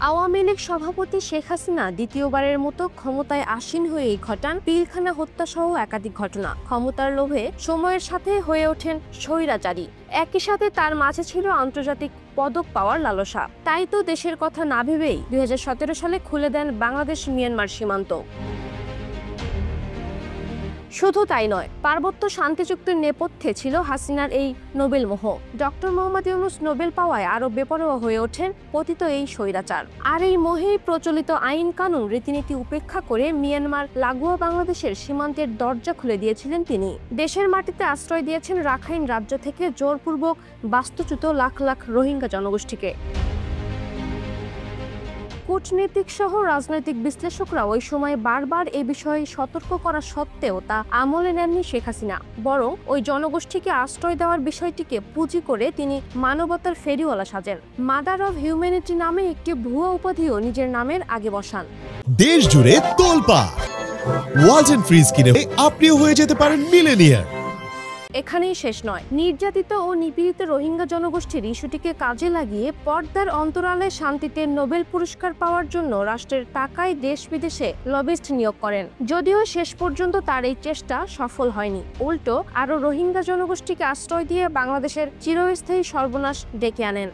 আওয়ামী লীগ সভাপতি শেখ হাসিনা দ্বিতীয়বারের মতো ক্ষমতায় আসীন হয়েই ঘটান পিলখানা হত্যা সহ একাধিক ঘটনা। ক্ষমতার লোভে সময়ের সাথে হয়ে ওঠেন স্বৈরাচারী। একই সাথে তার মাঝে ছিল আন্তর্জাতিক পদক পাওয়ার লালসা। তাই তো দেশের কথা না ভেবেই 2017 সালে খুলে দেন বাংলাদেশ মিয়ানমার সীমান্ত। শুধু তাই নয়, পার্বত্য শান্তি চুক্তির নেপথ্যে ছিল হাসিনার এই নোবেল মোহ। ডক্টর মোহাম্মদ ইউনূস নোবেল পাওয়ায় আরো বেপরোয়া হয়ে ওঠেন পতিত এই স্বৈরাচার। আর এই মোহেই প্রচলিত আইন কানুন রীতিনীতি উপেক্ষা করে মিয়ানমার লাগোয়া বাংলাদেশের সীমান্তের দরজা খুলে দিয়েছিলেন তিনি। দেশের মাটিতে আশ্রয় দিয়েছেন রাখাইন রাজ্য থেকে জোরপূর্বক বাস্তুচ্যুত লাখ লাখ রোহিঙ্গা জনগোষ্ঠীকে। কূটনীতিক সহ রাজনৈতিক বিশ্লেষকরা ওই সময় বারবার এ বিষয়ে সতর্ক করা সত্ত্বেও তা আমলে নেননি শেখ হাসিনা। বরং ওই জনগোষ্ঠীকে আশ্রয় দেওয়ার বিষয়টিকে পুঁজি করে তিনি মানবতার ফেরিওয়ালা সাজেন। মাদার অব হিউম্যানিটি নামে একটি ভুয়া উপাধিও নিজের নামের আগে বসান। দেশ জুড়ে তোলপাড় ওয়ালটন ফ্রিজ কিনে আপনিও হয়ে যেতে পারেন মিলেনিয়ার। এখানেই শেষ নয়, নির্যাতিত ও নিপীড়িত রোহিঙ্গা জনগোষ্ঠীর ইস্যুটিকে কাজে লাগিয়ে পর্দার অন্তরালে শান্তিতে নোবেল পুরস্কার পাওয়ার জন্য রাষ্ট্রের টাকায় দেশ বিদেশে লবিস্ট নিয়োগ করেন। যদিও শেষ পর্যন্ত তার এই চেষ্টা সফল হয়নি। উল্টো আরও রোহিঙ্গা জনগোষ্ঠীকে আশ্রয় দিয়ে বাংলাদেশের চিরস্থায়ী সর্বনাশ ডেকে আনেন।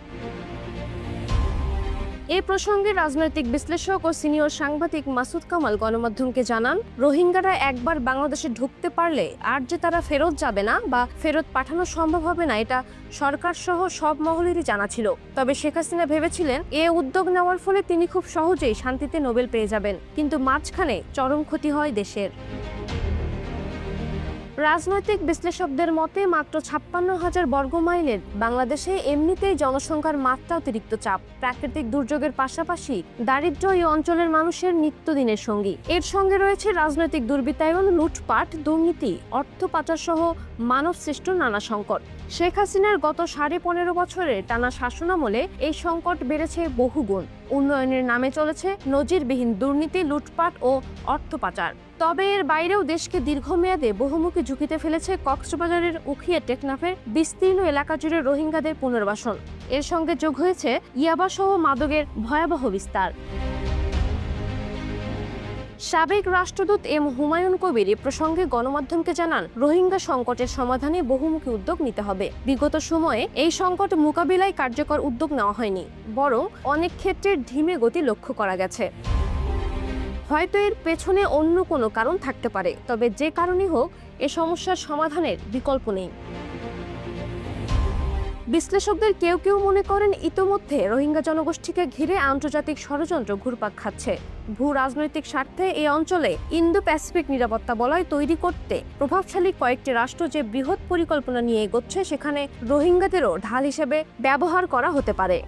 এ প্রসঙ্গে রাজনৈতিক বিশ্লেষক ও সিনিয়র সাংবাদিক মাসুদ কামাল গণমাধ্যমকে জানান, রোহিঙ্গারা একবার বাংলাদেশে ঢুকতে পারলে আর যে তারা ফেরত যাবে না বা ফেরত পাঠানো সম্ভব হবে না, এটা সরকার সহ সব মহলেরই জানা ছিল। তবে শেখ হাসিনা ভেবেছিলেন এ উদ্যোগ নেওয়ার ফলে তিনি খুব সহজেই শান্তিতে নোবেল পেয়ে যাবেন। কিন্তু মাঝখানে চরম ক্ষতি হয় দেশের। রাজনৈতিক বিশ্লেষকদের মতে মাত্র 56,000 বর্গমাইলের বাংলাদেশে এমনিতেই জনসংখ্যার মাত্রা অতিরিক্ত চাপ, প্রাকৃতিক দুর্যোগের পাশাপাশি দারিদ্র্য এই অঞ্চলের মানুষের নিত্যদিনের সঙ্গী। এর সঙ্গে রয়েছে রাজনৈতিক দুর্বৃত্তায়ন, লুটপাট, দুর্নীতি, অর্থ পাচার সহ মানব সৃষ্ট নানা সংকট। শেখ হাসিনার গত 15.5 বছরের টানা শাসনামলে এই সংকট বেড়েছে বহুগুণ। উন্নয়নের নামে চলেছে নজিরবিহীন দুর্নীতি, লুটপাট ও অর্থ পাচার। তবে এর বাইরেও দেশকে দীর্ঘমেয়াদে বহুমুখী ঝুঁকিতে ফেলেছে কক্সবাজারের উখিয়া টেকনাফের বিস্তীর্ণ এলাকা জুড়ে রোহিঙ্গাদের পুনর্বাসন। এর সঙ্গে যোগ হয়েছে ইয়াবাসহ মাদকের ভয়াবহ বিস্তার। সাবেক রাষ্ট্রদূত এম হুমায়ুন কবির এ প্রসঙ্গে গণমাধ্যমকে জানান, রোহিঙ্গা সংকটের সমাধানে বহুমুখী উদ্যোগ নিতে হবে। বিগত সময়ে এই সংকট মোকাবিলায় কার্যকর উদ্যোগ নেওয়া হয়নি, বরং অনেক ক্ষেত্রে ধিমে গতি লক্ষ্য করা গেছে। হয়তো এর পেছনে অন্য কোনো কারণ থাকতে পারে, তবে যে কারণেই হোক এ সমস্যার সমাধানের বিকল্প নেই। বিশ্লেষকদের কেউ কেউ মনে করেন ইতোমধ্যে রোহিঙ্গা জনগোষ্ঠীকে ঘিরে আন্তর্জাতিক ষড়যন্ত্র ঘুরপাক খাচ্ছে। ভূ রাজনৈতিক স্বার্থে এই অঞ্চলে ইন্দো প্যাসিফিক নিরাপত্তা বলয় তৈরি করতে প্রভাবশালী কয়েকটি রাষ্ট্র যে বৃহৎ পরিকল্পনা নিয়ে এগোচ্ছে, সেখানে রোহিঙ্গাদেরও ঢাল হিসেবে ব্যবহার করা হতে পারে।